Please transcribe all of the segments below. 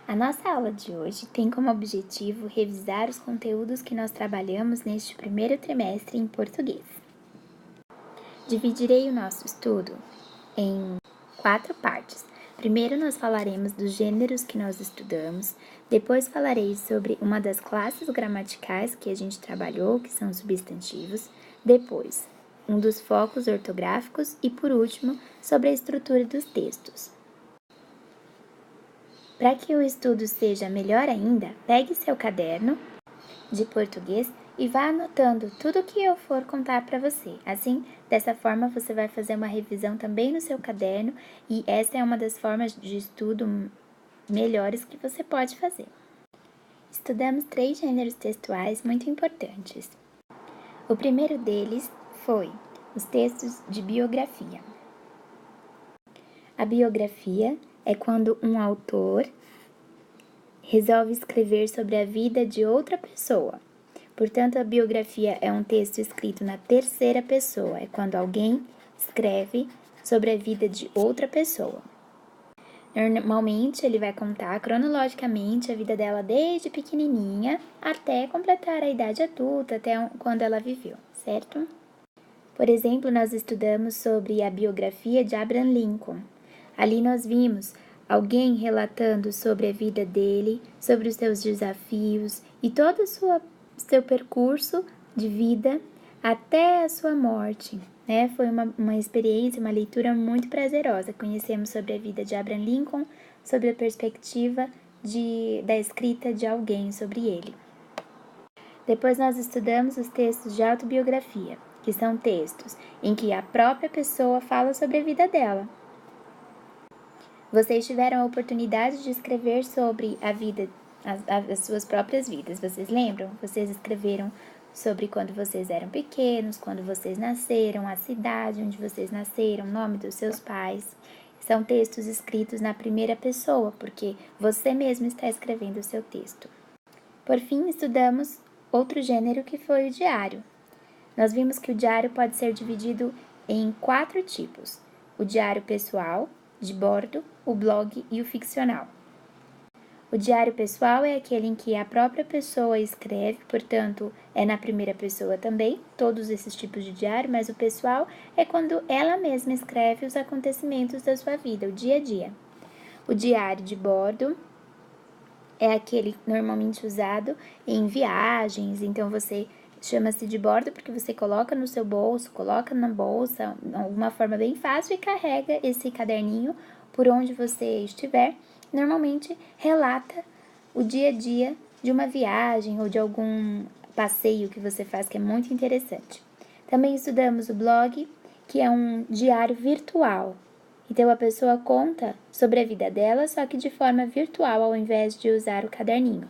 A nossa aula de hoje tem como objetivo revisar os conteúdos que nós trabalhamos neste primeiro trimestre em português. Dividirei o nosso estudo em 4 partes. Primeiro, nós falaremos dos gêneros que nós estudamos, depois falarei sobre uma das classes gramaticais que a gente trabalhou, que são os substantivos, depois, um dos focos ortográficos e, por último, sobre a estrutura dos textos. Para que o estudo seja melhor ainda, pegue seu caderno de português e vá anotando tudo o que eu for contar para você. Assim, dessa forma, você vai fazer uma revisão também no seu caderno e essa é uma das formas de estudo melhores que você pode fazer. Estudamos 3 gêneros textuais muito importantes. O primeiro deles foi os textos de biografia. A biografia é quando um autor resolve escrever sobre a vida de outra pessoa. Portanto, a biografia é um texto escrito na terceira pessoa, é quando alguém escreve sobre a vida de outra pessoa. Normalmente, ele vai contar cronologicamente a vida dela desde pequenininha até completar a idade adulta, até quando ela viveu, certo? Por exemplo, nós estudamos sobre a biografia de Abraham Lincoln. Ali nós vimos alguém relatando sobre a vida dele, sobre os seus desafios e todo o seu percurso de vida até a sua morte. Foi uma experiência, uma leitura muito prazerosa. Conhecemos sobre a vida de Abraham Lincoln, sobre a perspectiva da escrita de alguém sobre ele. Depois nós estudamos os textos de autobiografia, que são textos em que a própria pessoa fala sobre a vida dela. Vocês tiveram a oportunidade de escrever sobre a vida, as suas próprias vidas, vocês lembram? Vocês escreveram sobre quando vocês eram pequenos, quando vocês nasceram, a cidade onde vocês nasceram, o nome dos seus pais. São textos escritos na primeira pessoa, porque você mesmo está escrevendo o seu texto. Por fim, estudamos outro gênero que foi o diário. Nós vimos que o diário pode ser dividido em 4 tipos: o diário pessoal, de bordo, o blog e o ficcional. O diário pessoal é aquele em que a própria pessoa escreve, portanto, é na primeira pessoa também, todos esses tipos de diário, mas o pessoal é quando ela mesma escreve os acontecimentos da sua vida, o dia a dia. O diário de bordo é aquele normalmente usado em viagens, então você chama-se de bordo porque você coloca no seu bolso, coloca na bolsa, de alguma forma bem fácil e carrega esse caderninho por onde você estiver. Normalmente relata o dia a dia de uma viagem ou de algum passeio que você faz, que é muito interessante. Também estudamos o blog, que é um diário virtual. Então, a pessoa conta sobre a vida dela, só que de forma virtual, ao invés de usar o caderninho.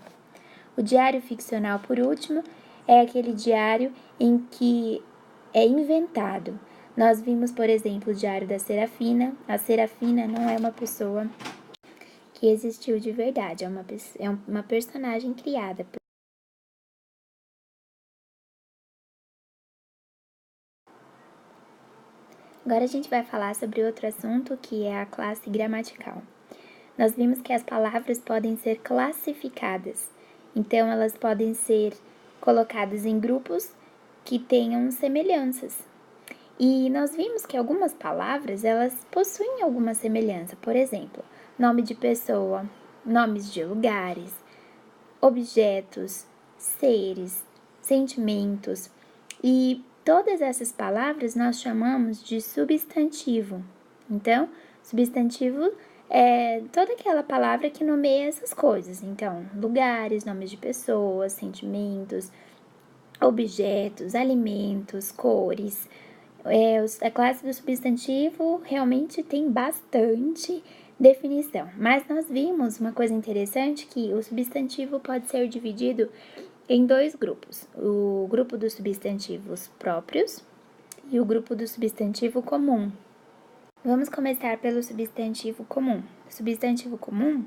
O diário ficcional, por último, é aquele diário em que é inventado. Nós vimos, por exemplo, o diário da Serafina. A Serafina não é uma pessoa que existiu de verdade, é uma personagem criada. Agora a gente vai falar sobre outro assunto, que é a classe gramatical. Nós vimos que as palavras podem ser classificadas, então elas podem ser colocadas em grupos que tenham semelhanças. E nós vimos que algumas palavras, elas possuem alguma semelhança, por exemplo, nome de pessoa, nomes de lugares, objetos, seres, sentimentos, e todas essas palavras nós chamamos de substantivo. Então, substantivo é toda aquela palavra que nomeia essas coisas. Então, lugares, nomes de pessoas, sentimentos, objetos, alimentos, cores. A classe do substantivo realmente tem bastante definição, mas nós vimos uma coisa interessante, que o substantivo pode ser dividido em 2 grupos: o grupo dos substantivos próprios e o grupo do substantivo comum. Vamos começar pelo substantivo comum. O substantivo comum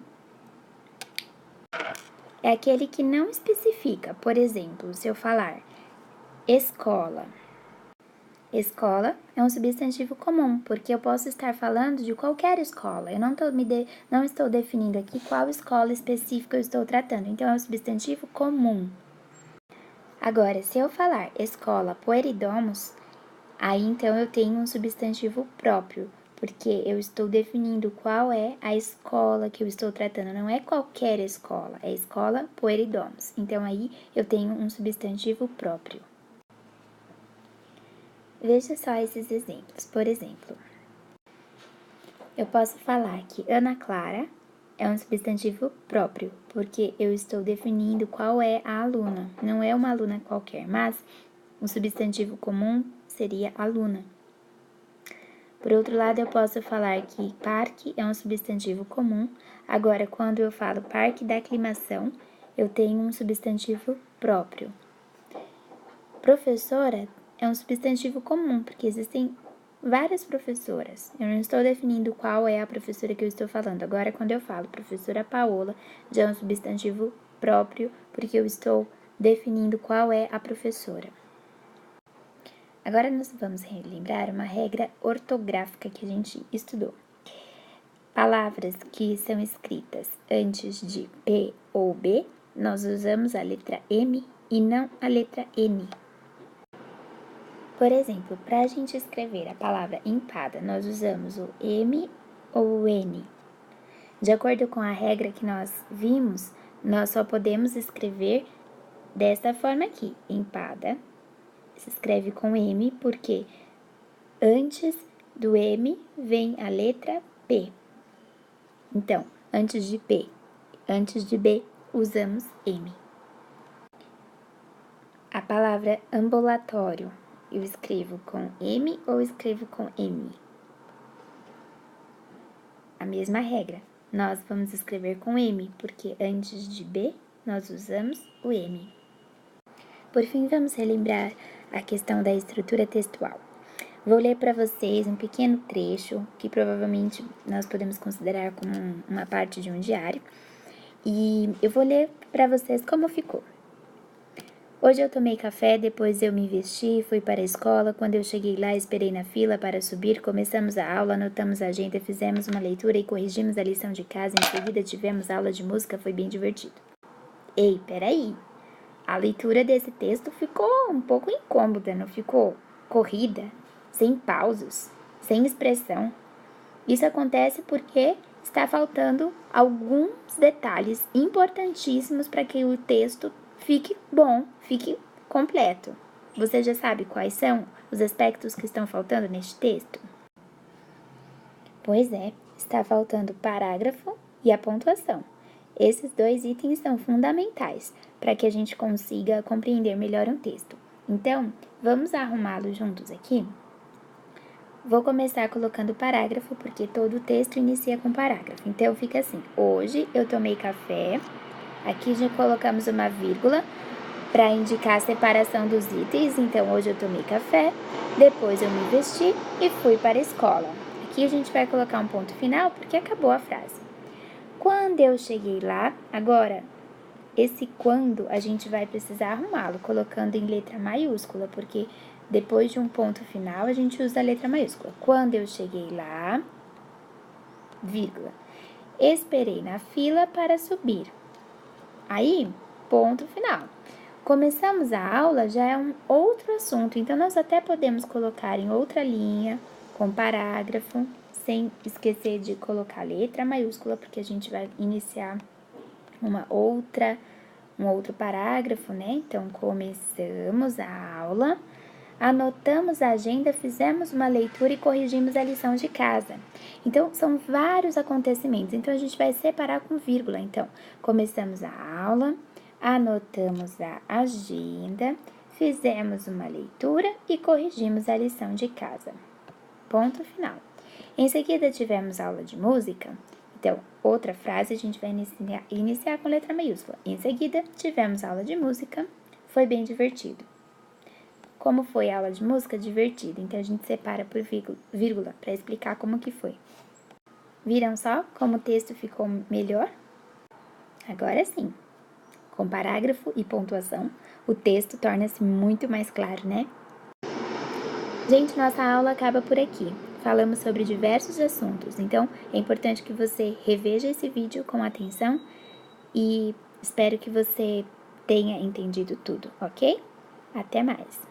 é aquele que não especifica. Por exemplo, se eu falar escola, Escola é um substantivo comum, porque eu posso estar falando de qualquer escola. Eu não estou definindo aqui qual escola específica eu estou tratando. Então, é um substantivo comum. Agora, se eu falar escola pueridomus, aí então eu tenho um substantivo próprio, porque eu estou definindo qual é a escola que eu estou tratando. Não é qualquer escola, é escola pueridomus. Então, aí eu tenho um substantivo próprio. Veja só esses exemplos. Por exemplo, eu posso falar que Ana Clara é um substantivo próprio, porque eu estou definindo qual é a aluna. Não é uma aluna qualquer, mas um substantivo comum seria aluna. Por outro lado, eu posso falar que parque é um substantivo comum. Agora, quando eu falo parque da aclimação, eu tenho um substantivo próprio. Professora é um substantivo comum, porque existem várias professoras. Eu não estou definindo qual é a professora que eu estou falando. Agora, quando eu falo professora Paola, já é um substantivo próprio, porque eu estou definindo qual é a professora. Agora, nós vamos relembrar uma regra ortográfica que a gente estudou. Palavras que são escritas antes de P ou B, nós usamos a letra M e não a letra N. Por exemplo, para a gente escrever a palavra empada, nós usamos o M ou o N. De acordo com a regra que nós vimos, nós só podemos escrever desta forma aqui, empada. Se escreve com M porque antes do M vem a letra P. Então, antes de P, antes de B, usamos M. A palavra ambulatório, eu escrevo com M ou escrevo com M? A mesma regra. Nós vamos escrever com M, porque antes de B, nós usamos o M. Por fim, vamos relembrar a questão da estrutura textual. Vou ler para vocês um pequeno trecho, que provavelmente nós podemos considerar como uma parte de um diário. E eu vou ler para vocês como ficou. Hoje eu tomei café, depois eu me vesti, fui para a escola. Quando eu cheguei lá, esperei na fila para subir. Começamos a aula, anotamos a agenda, fizemos uma leitura e corrigimos a lição de casa. Em seguida, tivemos aula de música, foi bem divertido. Ei, peraí! A leitura desse texto ficou um pouco incômoda, não ficou? Corrida, sem pausas, sem expressão. Isso acontece porque está faltando alguns detalhes importantíssimos para que o texto fique bom, fique completo. Você já sabe quais são os aspectos que estão faltando neste texto? Pois é, está faltando o parágrafo e a pontuação. Esses dois itens são fundamentais para que a gente consiga compreender melhor um texto. Então, vamos arrumá-los juntos aqui? Vou começar colocando o parágrafo, porque todo o texto inicia com parágrafo. Então, fica assim: hoje eu tomei café. Aqui já colocamos uma vírgula para indicar a separação dos itens. Então, hoje eu tomei café, depois eu me vesti e fui para a escola. Aqui a gente vai colocar um ponto final, porque acabou a frase. Quando eu cheguei lá, agora, esse quando a gente vai precisar arrumá-lo, colocando em letra maiúscula, porque depois de um ponto final, a gente usa a letra maiúscula. Quando eu cheguei lá, vírgula, esperei na fila para subir. Aí, ponto final. Começamos a aula, já é um outro assunto, então nós até podemos colocar em outra linha, com parágrafo, sem esquecer de colocar letra maiúscula, porque a gente vai iniciar um outro parágrafo, né? Então, começamos a aula, anotamos a agenda, fizemos uma leitura e corrigimos a lição de casa. Então, são vários acontecimentos. Então, a gente vai separar com vírgula. Então, começamos a aula, anotamos a agenda, fizemos uma leitura e corrigimos a lição de casa. Ponto final. Em seguida, tivemos aula de música. Então, outra frase a gente vai iniciar com letra maiúscula. Em seguida, tivemos aula de música. Foi bem divertido. Como foi a aula de música? Divertida. Então, a gente separa por vírgula para explicar como que foi. Viram só como o texto ficou melhor? Agora sim. Com parágrafo e pontuação, o texto torna-se muito mais claro, né? Gente, nossa aula acaba por aqui. Falamos sobre diversos assuntos, então é importante que você reveja esse vídeo com atenção e espero que você tenha entendido tudo, ok? Até mais!